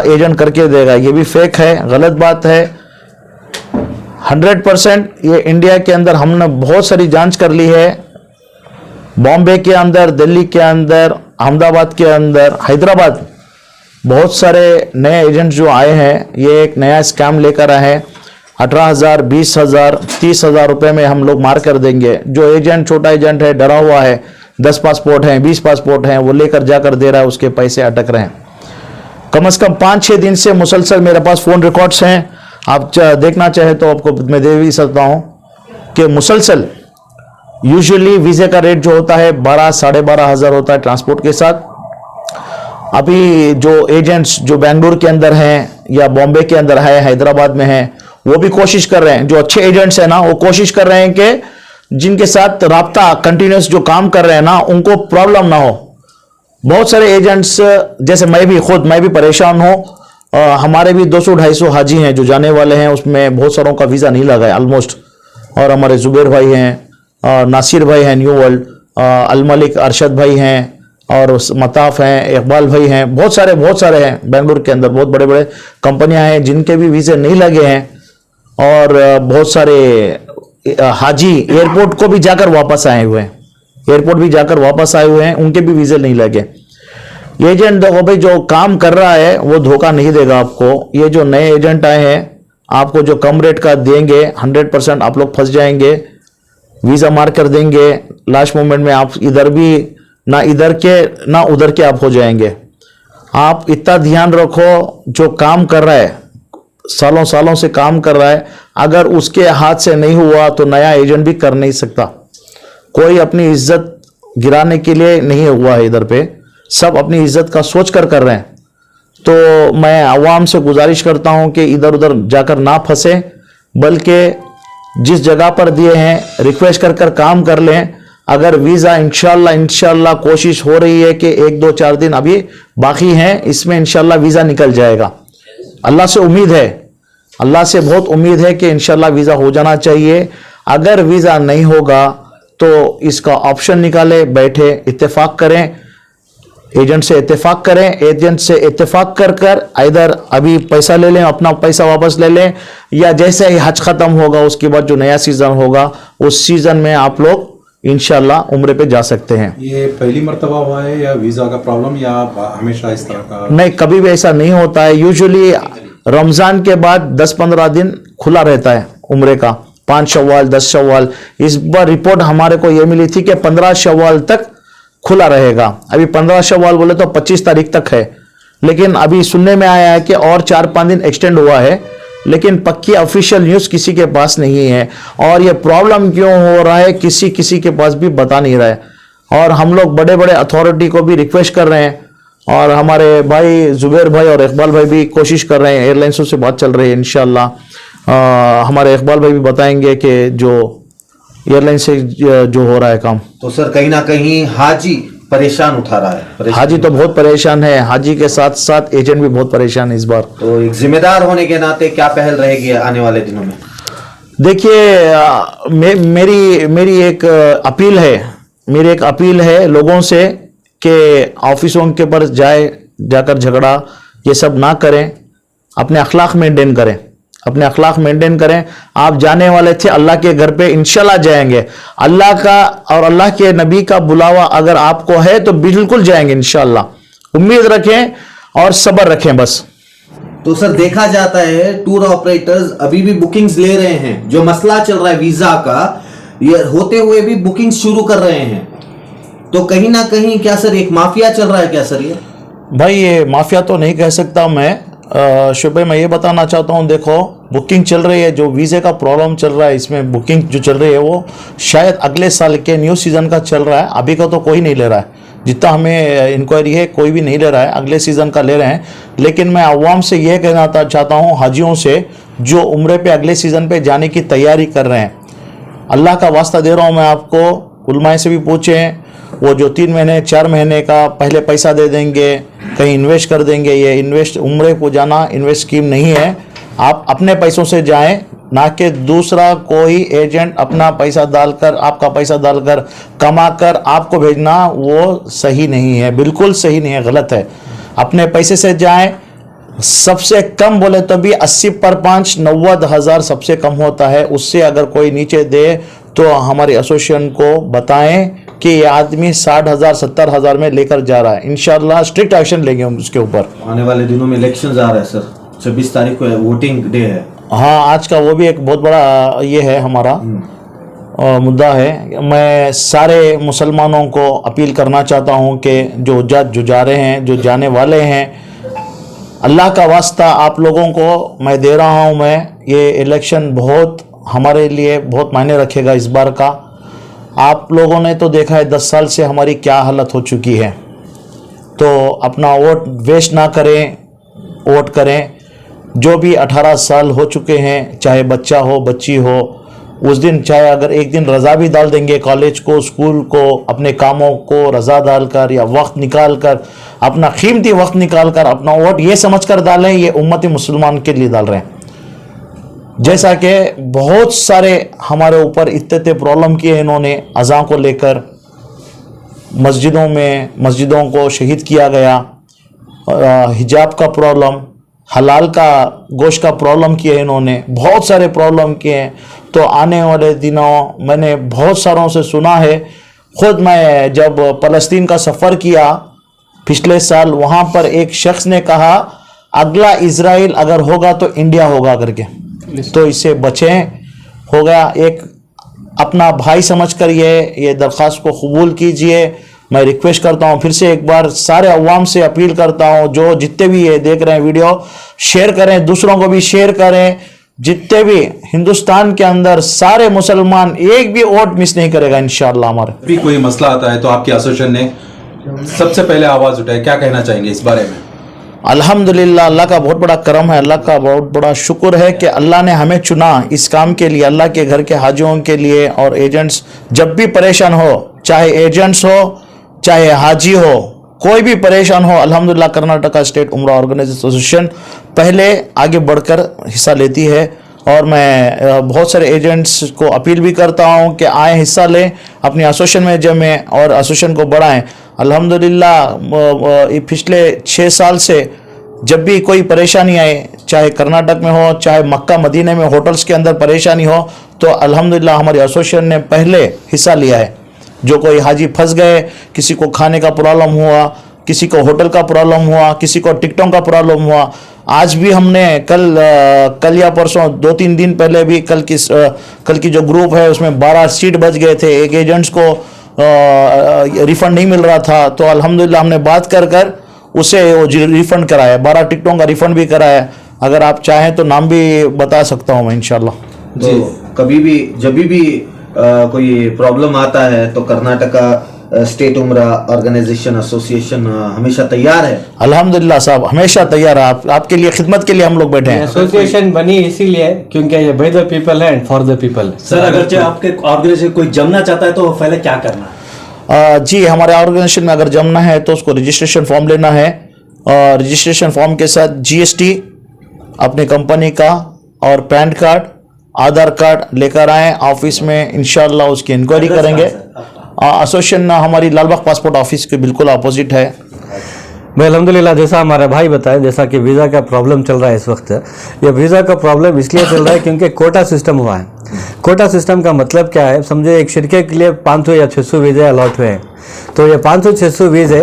Agent करके देगा, ये भी फेक है, गलत बात है। 100% ये इंडिया के अंदर हमने बहुत सारी जांच कर ली है, बॉम्बे के अंदर, दिल्ली के अंदर, अहमदाबाद के अंदर, हैदराबाद, बहुत सारे नए एजेंट जो आए हैं, ये एक नया स्कैम लेकर आए हैं। 18,000, 20,000, 30,000 रुपये में हम लोग मार कर देंगे। जो एजेंट छोटा एजेंट है, डरा हुआ है, 10 पासपोर्ट हैं, 20 पासपोर्ट हैं, वो लेकर जाकर दे रहा है, उसके पैसे अटक रहे हैं। कम से कम 5-6 दिन से मुसलसल मेरे पास फ़ोन रिकॉर्ड्स हैं, आप देखना चाहे तो आपको मैं दे भी सकता हूँ कि मुसलसल यूजुअली वीज़े का रेट जो होता है 12-12,500 होता है ट्रांसपोर्ट के साथ। अभी जो एजेंट्स जो बेंगलुरु के अंदर हैं या बॉम्बे के अंदर है, हैदराबाद में हैं, वो भी कोशिश कर रहे हैं, जो अच्छे एजेंट्स हैं ना, वो कोशिश कर रहे हैं कि जिनके साथ राब्ता कंटिन्यूस जो काम कर रहे हैं ना, उनको प्रॉब्लम ना हो। बहुत सारे एजेंट्स, जैसे मैं भी परेशान हूँ। हमारे भी 200-250 हाजी हैं जो जाने वाले हैं, उसमें बहुत सारों का वीज़ा नहीं लगा है ऑलमोस्ट। और हमारे जुबैर भाई हैं, नासिर भाई हैं न्यू वर्ल्ड, अल मलिक अरशद भाई हैं, और मताफ हैं, इकबाल भाई हैं, बहुत सारे हैं बेंगलुरु के अंदर। बहुत बड़े बड़े कंपनियां हैं जिनके भी वीज़े नहीं लगे हैं, और बहुत सारे हाजी एयरपोर्ट को भी जाकर वापस आए हुए हैं, उनके भी वीज़े नहीं लगे। एजेंट देखो भाई, जो काम कर रहा है वो धोखा नहीं देगा आपको। ये जो नए एजेंट आए हैं, आपको जो कम रेट का देंगे, 100% आप लोग फंस जाएंगे, वीज़ा मार कर देंगे। लास्ट मोमेंट में आप ना इधर के ना उधर के आप हो जाएंगे। आप इतना ध्यान रखो, जो काम कर रहा है, सालों से काम कर रहा है, अगर उसके हाथ से नहीं हुआ तो नया एजेंट भी कर नहीं सकता। कोई अपनी इज्जत गिराने के लिए नहीं हुआ है इधर पे, सब अपनी इज्जत का सोच कर रहे हैं। तो मैं आवाम से गुजारिश करता हूं कि इधर उधर जाकर ना फंसे, बल्कि जिस जगह पर दिए हैं रिक्वेस्ट कर काम कर लें। अगर वीज़ा इंशाल्लाह कोशिश हो रही है कि 1-2-4 दिन अभी बाकी हैं, इसमें इंशाल्लाह वीज़ा निकल जाएगा। अल्लाह से उम्मीद है, अल्लाह से बहुत उम्मीद है कि इंशाल्लाह वीज़ा हो जाना चाहिए। अगर वीज़ा नहीं होगा तो इसका ऑप्शन निकाले, बैठे इत्तेफाक करें, एजेंट से इत्तेफाक कर इधर अभी पैसा ले लें, अपना पैसा वापस ले लें, या जैसे ही हज खत्म होगा उसके बाद जो नया सीजन होगा, उस सीजन में आप लोग इंशाल्लाह उम्रे पे जा सकते हैं। ये पहली मर्तबा हुआ है या वीज़ा का प्रॉब्लम, या हमेशा इस तरह का? नहीं, कभी भी ऐसा नहीं होता है। यूजुअली रमज़ान के बाद 10-15 दिन खुला रहता है उम्रे का, 5 शव्वाल, 10 शव्वाल। इस बार रिपोर्ट हमारे को ये मिली थी कि 15 शव्वाल तक खुला रहेगा। अभी 15 शव्वाल बोले तो 25 तारीख तक है, लेकिन अभी सुनने में आया है कि और 4-5 दिन एक्सटेंड हुआ है, लेकिन पक्की ऑफिशियल न्यूज़ किसी के पास नहीं है। और ये प्रॉब्लम क्यों हो रहा है किसी के पास भी बता नहीं रहा है। और हम लोग बड़े बड़े अथॉरिटी को भी रिक्वेस्ट कर रहे हैं, और हमारे भाई जुबैर भाई और इकबाल भाई भी कोशिश कर रहे हैं, एयरलाइंसों से बात चल रही है। इंशाल्लाह हमारे इकबाल भाई भी बताएंगे कि जो एयरलाइन से जो हो रहा है काम। तो सर कहीं ना कहीं हाजी परेशान उठा रहा है। हाजी तो बहुत परेशान है, हाजी के साथ साथ एजेंट भी बहुत परेशान है इस बार। तो एक जिम्मेदार होने के नाते क्या पहल रहेगी आने वाले दिनों में? देखिए, मेरी एक अपील है लोगों से कि ऑफिसों के पर जाकर झगड़ा ये सब ना करें, अपने अखलाक मेंटेन करें। आप जाने वाले थे अल्लाह के घर पे, इंशाल्लाह जाएंगे। अल्लाह का और अल्लाह के नबी का बुलावा अगर आपको है तो बिल्कुल जाएंगे इंशाल्लाह। उम्मीद रखें और सब्र रखें बस। तो सर देखा जाता है टूर ऑपरेटर्स अभी भी बुकिंग्स ले रहे हैं। जो मसला चल रहा है वीजा का, ये होते हुए भी बुकिंग शुरू कर रहे हैं। तो कहीं ना कहीं क्या सर एक माफिया चल रहा है क्या सर? ये भाई ये माफिया तो नहीं कह सकता मैं, शुभे मैं ये बताना चाहता हूँ, देखो बुकिंग चल रही है, जो वीज़े का प्रॉब्लम चल रहा है, इसमें बुकिंग जो चल रही है वो शायद अगले साल के न्यू सीज़न का चल रहा है। अभी का तो कोई नहीं ले रहा है, जितना हमें इंक्वायरी है कोई भी नहीं ले रहा है, अगले सीज़न का ले रहे हैं। लेकिन मैं अवाम से यह कहना चाहता हूँ, हाजियों से जो उम्रे पे अगले सीज़न पे जाने की तैयारी कर रहे हैं, अल्लाह का वास्ता दे रहा हूँ मैं आपको, उलमाए से भी पूछें, वो जो 3 महीने 4 महीने का पहले पैसा दे देंगे, कहीं इन्वेस्ट कर देंगे, ये उम्रे को जाना इन्वेस्ट स्कीम नहीं है। आप अपने पैसों से जाएं, ना कि दूसरा कोई एजेंट अपना पैसा डालकर, आपका पैसा डालकर कमा कर आपको भेजना, वो सही नहीं है, बिल्कुल सही नहीं है, गलत है। अपने पैसे से जाएं, सबसे कम बोले तो भी 80 पर 5 90,000 सबसे कम होता है। उससे अगर कोई नीचे दे तो हमारी एसोसिएशन को बताएं कि ये आदमी 60,000 70,000 में लेकर जा रहा है। इंशाल्लाह स्ट्रिक्ट एक्शन लेंगे हम उसके ऊपर। आने वाले दिनों में इलेक्शंस आ रहा है सर, 26 तारीख को वोटिंग डे है। हाँ, आज का वो भी एक बहुत बड़ा ये है हमारा मुद्दा है। मैं सारे मुसलमानों को अपील करना चाहता हूँ कि जो जा रहे हैं, जो जाने वाले हैं, अल्लाह का वास्ता आप लोगों को मैं दे रहा हूँ। मैं ये इलेक्शन बहुत हमारे लिए बहुत मायने रखेगा इस बार का। आप लोगों ने तो देखा है 10 साल से हमारी क्या हालत हो चुकी है, तो अपना वोट वेस्ट ना करें, वोट करें। जो भी 18 साल हो चुके हैं, चाहे बच्चा हो बच्ची हो, उस दिन चाहे अगर एक दिन रज़ा भी डाल देंगे कॉलेज को, स्कूल को, अपने कामों को रज़ा डालकर या वक्त निकाल कर, अपना कीमती वक्त निकाल कर अपना वोट ये समझ कर डालें ये उम्मत मुसलमान के लिए डाल रहे हैं। जैसा कि बहुत सारे हमारे ऊपर इतने प्रॉब्लम किए इन्होंने, अज़ां को लेकर मस्जिदों में मस्जिदों को शहीद किया गया, हिजाब का प्रॉब्लम, हलाल का गोश्त का प्रॉब्लम किए इन्होंने, बहुत सारे प्रॉब्लम किए हैं। तो आने वाले दिनों मैंने बहुत सारों से सुना है, खुद मैं जब फ़लस्तीन का सफ़र किया पिछले साल, वहाँ पर एक शख्स ने कहा अगला इज़राइल अगर होगा तो इंडिया होगा करके, तो इससे बचें। हो गया एक अपना भाई समझकर ये दरख्वास्त को कबूल कीजिए। मैं रिक्वेस्ट करता हूँ फिर से एक बार सारे अवाम से अपील करता हूँ, जो जितने भी ये देख रहे हैं वीडियो शेयर करें, दूसरों को भी शेयर करें। जितने भी हिंदुस्तान के अंदर सारे मुसलमान एक भी वोट मिस नहीं करेगा इंशाअल्लाह। हमारे भी कोई मसला आता है तो आपकी एसोसिएशन ने सबसे पहले आवाज उठाई, क्या कहना चाहेंगे इस बारे में? अल्हम्दुलिल्लाह, अल्लाह का बहुत बड़ा करम है, अल्लाह का बहुत बड़ा शुक्र है कि अल्लाह ने हमें चुना इस काम के लिए, अल्लाह के घर के हाजियों के लिए। और एजेंट्स जब भी परेशान हो, चाहे एजेंट्स हो चाहे हाजी हो, कोई भी परेशान हो, अल्हम्दुलिल्लाह कर्नाटका स्टेट उम्रा ऑर्गेनाइजेशन एसोसिएशन पहले आगे बढ़कर हिस्सा लेती है। और मैं बहुत सारे एजेंट्स को अपील भी करता हूं कि आए, हिस्सा लें, अपनी एसोसिएशन में जमें और एसोसिएशन को बढ़ाएं। अल्हम्दुलिल्लाह पिछले 6 साल से जब भी कोई परेशानी आए, चाहे कर्नाटक में हो चाहे मक्का मदीने में होटल्स के अंदर परेशानी हो, तो अल्हम्दुलिल्लाह हमारी एसोसिएशन ने पहले हिस्सा लिया है। जो कोई हाजी फंस गए, किसी को खाने का प्रॉब्लम हुआ, किसी को होटल का प्रॉब्लम हुआ, किसी को टिकटों का प्रॉब्लम हुआ, आज भी हमने कल या परसों 2-3 दिन पहले भी कल की जो ग्रुप है उसमें 12 सीट बच गए थे। एक एजेंट्स को रिफंड नहीं मिल रहा था, तो अल्हम्दुलिल्लाह हमने बात कर उसे वो रिफंड कराया, 12 टिकटों का रिफंड भी कराया। अगर आप चाहें तो नाम भी बता सकता हूँ मैं इंशाल्लाह। तो कभी भी जब भी कोई प्रॉब्लम आता है तो कर्नाटका स्टेट उम्रा ऑर्गेनाइजेशन एसोसिएशन हमेशा तैयार है। अल्हम्दुलिल्लाह साहब, हमेशा तैयार है। आपके लिए खिदमत के लिए हम लोग बैठे हैं। एसोसिएशन बनी इसीलिए क्योंकि ये बाय द पीपल है and for the people. Sir अगर आपके ऑर्गेनाइजेशन कोई जमना चाहता है तो पहले क्या करना है? जी, हमारे ऑर्गेनाइजेशन में अगर जमना है तो उसको रजिस्ट्रेशन फॉर्म लेना है, और रजिस्ट्रेशन फॉर्म के साथ जीएसटी अपनी कंपनी का और पैन कार्ड, आधार कार्ड लेकर आएँ ऑफिस में, इंशाल्लाह उसकी इंक्वायरी करेंगे। एसोसिएशन हमारी लालबाग पासपोर्ट ऑफिस के बिल्कुल अपोजिट है। मैं अल्हम्दुलिल्लाह, जैसा हमारा भाई बताया, जैसा कि वीज़ा का प्रॉब्लम चल रहा है इस वक्त, ये वीज़ा का प्रॉब्लम इसलिए चल रहा है क्योंकि कोटा सिस्टम हुआ है। कोटा सिस्टम का मतलब क्या है, समझे एक शिरके के लिए 500 या 600 वीज़े अलॉट हुए हैं। तो ये 500-600 वीज़े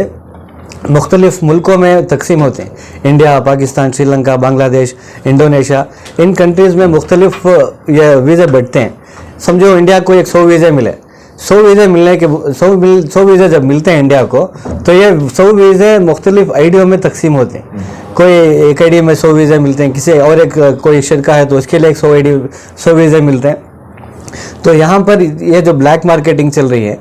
मुख्तलिफ मुल्कों में तकसीम होते हैं, इंडिया, पाकिस्तान, श्रीलंका, बांग्लादेश, इंडोनेशिया, इन कंट्रीज़ में मुख्तलिफ ये वीज़े बैठते हैं। समझो इंडिया को एक 100 वीज़े मिले, 100 वीज़े मिलने के 100 वीज़े जब मिलते हैं इंडिया को, तो ये 100 वीज़े मुख्तलिफ आईडियों में तकसीम होते हैं। कोई एक आईडी में 100 वीज़े मिलते हैं, किसी और एक कोई शिरका है तो उसके लिए 100 वीज़े मिलते हैं। तो यहाँ पर ये जो ब्लैक मार्केटिंग चल रही है,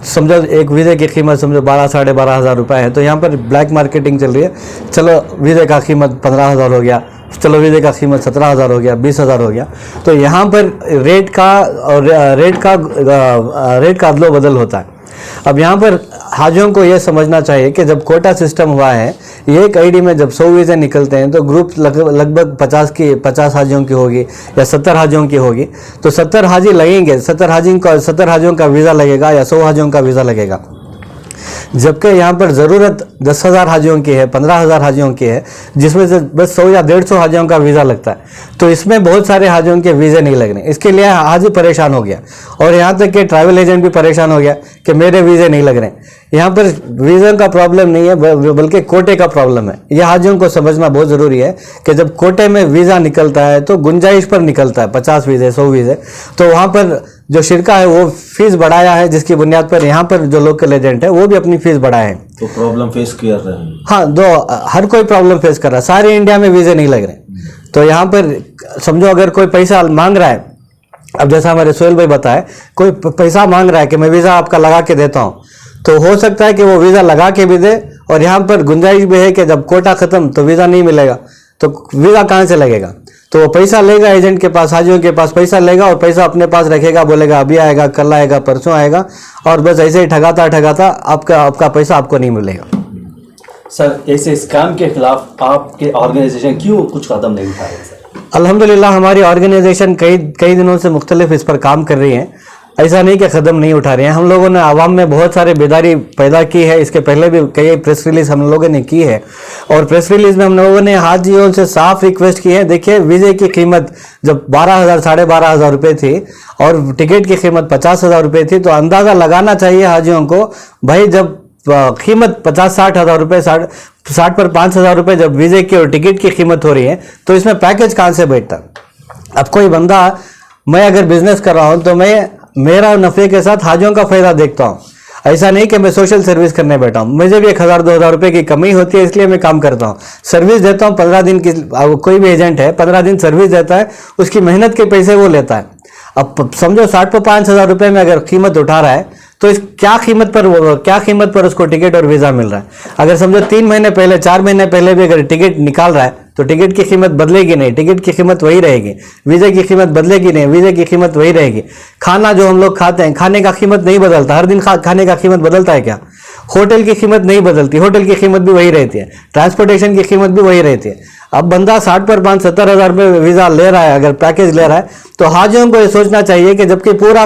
समझो एक वीज़े की कीमत समझो 12-12.5 हज़ार रुपये है, तो यहाँ पर ब्लैक मार्केटिंग चल रही है। चलो वीज़े का कीमत 15,000 हो गया, चलो वीज़े का कीमत 17,000 हो गया, 20,000 हो गया। तो यहाँ पर रेट का अदलो बदल होता है। अब यहाँ पर हाजियों को ये समझना चाहिए कि जब कोटा सिस्टम हुआ है, ये एक आईडी में जब 100 वीज़े निकलते हैं तो ग्रुप लगभग 50 हाजियों की होगी या 70 हाजियों की होगी। तो 70 हाजी लगेंगे, 70 हाजियों का वीज़ा लगेगा या 100 हाजियों का वीज़ा लगेगा। जबकि यहाँ पर ज़रूरत 10,000 हाजियों की है, 15,000 हाजियों की है, जिसमें से बस 100 या 150 हाजियों का वीज़ा लगता है। तो इसमें बहुत सारे हाजियों के वीज़े नहीं लग रहे, इसके लिए हाजी परेशान हो गया और यहाँ तक कि ट्रैवल एजेंट भी परेशान हो गया कि मेरे वीज़े नहीं लग रहे। यहाँ पर वीज़ा का प्रॉब्लम नहीं है बल्कि कोटे का प्रॉब्लम है। यह हाजियों को समझना बहुत ज़रूरी है कि जब कोटे में वीज़ा निकलता है तो गुंजाइश पर निकलता है, 50 वीज़े 100 वीज़े, तो वहाँ पर जो शिरका है वो फीस बढ़ाया है, जिसकी बुनियाद पर यहाँ पर जो लोकल एजेंट है वो भी अपनी फीस बढ़ाए हैं। तो प्रॉब्लम फेस कर रहे हैं। हाँ, हर कोई प्रॉब्लम फेस कर रहा है, सारे इंडिया में वीज़े नहीं लग रहे। तो यहाँ पर समझो अगर कोई पैसा मांग रहा है, अब जैसा हमारे सोहेल भाई बताए, कोई पैसा मांग रहा है कि मैं वीज़ा आपका लगा के देता हूँ, तो हो सकता है कि वो वीज़ा लगा के भी दे और यहाँ पर गुंजाइश भी है कि जब कोटा ख़त्म तो वीज़ा नहीं मिलेगा, तो वीज़ा कहाँ से लगेगा। तो वो पैसा लेगा एजेंट के पास, हाजियों के पास पैसा लेगा और पैसा अपने पास रखेगा, बोलेगा अभी आएगा, कल आएगा, परसों आएगा, और बस ऐसे ही ठगाता ठगाता आपका पैसा आपको नहीं मिलेगा। सर, ऐसे स्कैम के खिलाफ आपके ऑर्गेनाइजेशन क्यों कुछ कदम नहीं उठा रहे सर? अल्हम्दुलिल्लाह हमारी ऑर्गेनाइजेशन कई दिनों से मुख्तलिफ इस पर काम कर रही है। ऐसा नहीं कि कदम नहीं उठा रहे हैं। हम लोगों ने आवाम में बहुत सारे बेदारी पैदा की है। इसके पहले भी कई प्रेस रिलीज हम लोगों ने की है और प्रेस रिलीज में हम लोगों ने हाजियों से साफ रिक्वेस्ट की है। देखिए, वीज़े की कीमत जब 12,000 साढ़े 12,000 रुपये थी और टिकट की कीमत 50,000 रुपये थी, तो अंदाज़ा लगाना चाहिए हाजियों को, भाई जब कीमत 50-60 हज़ार रुपये, 60 पर 5,000 रुपये जब वीज़े की और टिकट की कीमत हो रही है, तो इसमें पैकेज कहाँ से बैठता। अब कोई बंदा, मैं अगर बिजनेस कर रहा हूँ तो मैं मेरा नफ़े के साथ हाजियों का फ़ायदा देखता हूँ। ऐसा नहीं कि मैं सोशल सर्विस करने बैठा हूँ, मुझे भी 1,000-2,000 रुपये की कमी होती है, इसलिए मैं काम करता हूँ, सर्विस देता हूँ। 15 दिन की कोई भी एजेंट है 15 दिन सर्विस देता है, उसकी मेहनत के पैसे वो लेता है। अब समझो 60 पर 5,000 रुपये में अगर कीमत उठा रहा है तो इस क्या कीमत पर उसको टिकट और वीज़ा मिल रहा है। अगर समझो 3 महीने पहले 4 महीने पहले भी अगर टिकट निकाल रहा है तो टिकट की कीमत बदलेगी नहीं, टिकट की कीमत वही रहेगी। वीज़े की कीमत बदलेगी नहीं, वीज़े की कीमत वही रहेगी। खाना जो हम लोग खाते हैं, खाने का कीमत नहीं बदलता, हर दिन खाने का कीमत बदलता है क्या? होटल की कीमत नहीं बदलती, होटल की कीमत भी वही रहती है, ट्रांसपोर्टेशन की कीमत भी वही रहती है। अब बंदा 60 पर 5-70 हज़ार रुपये वीज़ा ले रहा है, अगर पैकेज ले रहा है, तो हाजियों को ये सोचना चाहिए कि जबकि पूरे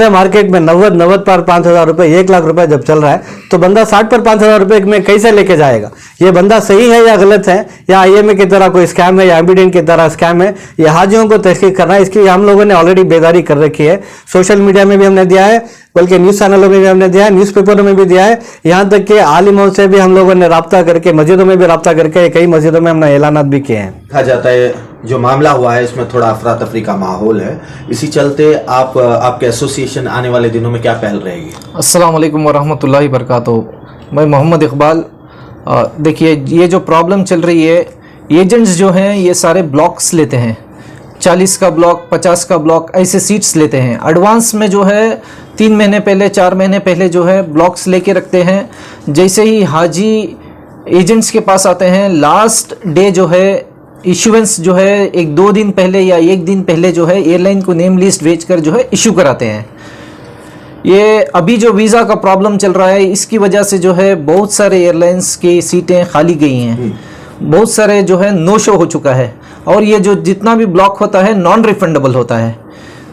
मार्केट में 90 पर 5,000 रुपये, 1 लाख रुपए जब चल रहा है, तो बंदा 60 पर 5,000 रुपये में कैसे लेके जाएगा? ये बंदा सही है या गलत है, या IMA की तरह कोई स्कैम है, या एम्बिडेंट की तरह स्कैम है? ये हाजियों को तहकीक करना है। इसकी हम लोगों ने ऑलरेडी बेदारी कर रखी है। सोशल मीडिया में भी हमने दिया है, बल्कि न्यूज़ चैनलों में भी हमने दिया है, न्यूज़पेपरों में भी दिया है, यहाँ तक कि आलिमों से भी हम लोगों ने रब्ता करके, मस्जिदों में भी रब्ता करके, कई मस्जिदों में हमने ऐलानात भी किए हैं। कहा जाता है जो मामला हुआ है इसमें थोड़ा अफरा तफरी का माहौल है, इसी चलते आपके एसोसिएशन आने वाले दिनों में क्या पहल रहेगी? अस्सलाम वालेकुम वरहमतुल्लाहि वबरकातुहू। मैं मोहम्मद इकबाल। देखिए, ये जो प्रॉब्लम चल रही है, एजेंट्स जो हैं ये सारे ब्लॉक्स लेते हैं, 40 का ब्लॉक, 50 का ब्लॉक, ऐसे सीट्स लेते हैं। एडवांस में जो है 3 महीने पहले, 4 महीने पहले जो है ब्लॉक्स लेके रखते हैं। जैसे ही हाजी एजेंट्स के पास आते हैं, लास्ट डे जो है इशुएंस जो है 1-2 दिन पहले या 1 दिन पहले जो है एयरलाइन को नेम लिस्ट भेजकर जो है इशू कराते हैं। ये अभी जो वीज़ा का प्रॉब्लम चल रहा है, इसकी वजह से जो है बहुत सारे एयरलाइंस की सीटें खाली गई हैं, बहुत सारे जो है नो शो हो चुका है, और ये जो जितना भी ब्लॉक होता है नॉन रिफंडेबल होता है।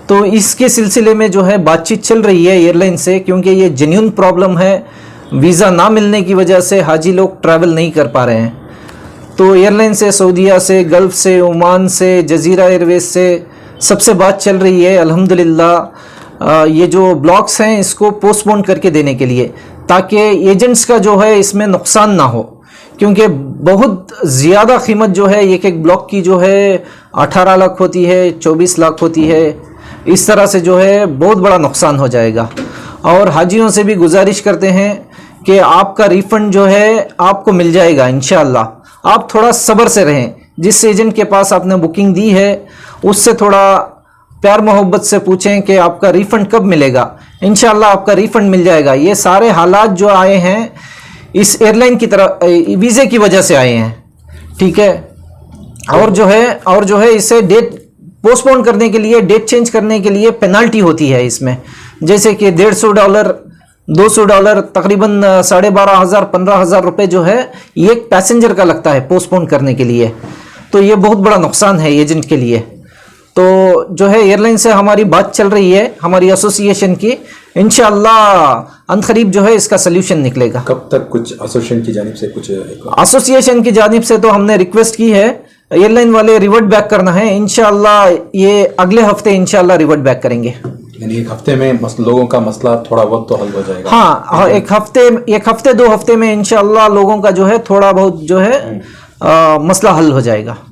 तो इसके सिलसिले में जो है बातचीत चल रही है एयरलाइन से, क्योंकि ये जेन्युइन प्रॉब्लम है। वीज़ा ना मिलने की वजह से हाजी लोग ट्रैवल नहीं कर पा रहे हैं। तो एयरलाइन से, सऊदीया से, गल्फ़ से, ओमान से, जज़ीरा एयरवेज से सबसे बात चल रही है अल्हम्दुलिल्लाह, ये जो ब्लॉक्स हैं इसको पोस्टपोन करके देने के लिए, ताकि एजेंट्स का जो है इसमें नुकसान ना हो। क्योंकि बहुत ज़्यादा कीमत जो है एक ब्लॉक की जो है 18 लाख होती है, 24 लाख होती है, इस तरह से जो है बहुत बड़ा नुकसान हो जाएगा। और हाजियों से भी गुजारिश करते हैं कि आपका रिफ़ंड जो है आपको मिल जाएगा इंशाअल्लाह। आप थोड़ा सब्र से रहें। जिस एजेंट के पास आपने बुकिंग दी है उससे थोड़ा प्यार मोहब्बत से पूछें कि आपका रिफ़ंड कब मिलेगा। इंशाअल्लाह आपका रिफ़ंड मिल जाएगा। ये सारे हालात जो आए हैं इस एयरलाइन की तरफ वीज़े की वजह से आए हैं, ठीक है। और जो है इसे डेट पोस्टपोन करने के लिए, डेट चेंज करने के लिए पेनल्टी होती है इसमें, जैसे कि $150, $200, तकरीबन 12,500, 15,000 रुपये जो है ये एक पैसेंजर का लगता है पोस्टपोन करने के लिए। तो ये बहुत बड़ा नुकसान है एजेंट के लिए। तो जो है एयरलाइन से हमारी बात चल रही है, हमारी एसोसिएशन की। इंशाअल्लाह अनकरीब जो है इसका सोल्यूशन निकलेगा। कब तक कुछ एसोसिएशन की जानिब से कुछ एसोसिएशन की जानिब से तो हमने रिक्वेस्ट की है, एयरलाइन वाले रिवर्ट बैक करना है। इंशाअल्लाह ये अगले हफ्ते इंशाअल्लाह रिवर्ट बैक करेंगे। यानी एक हफ्ते में लोगों का मसला थोड़ा बहुत तो हल हो जाएगा। हाँ, एक हफ्ते 2 हफ्ते में इंशाअल्लाह लोगों का जो है थोड़ा बहुत जो है मसला हल हो जाएगा।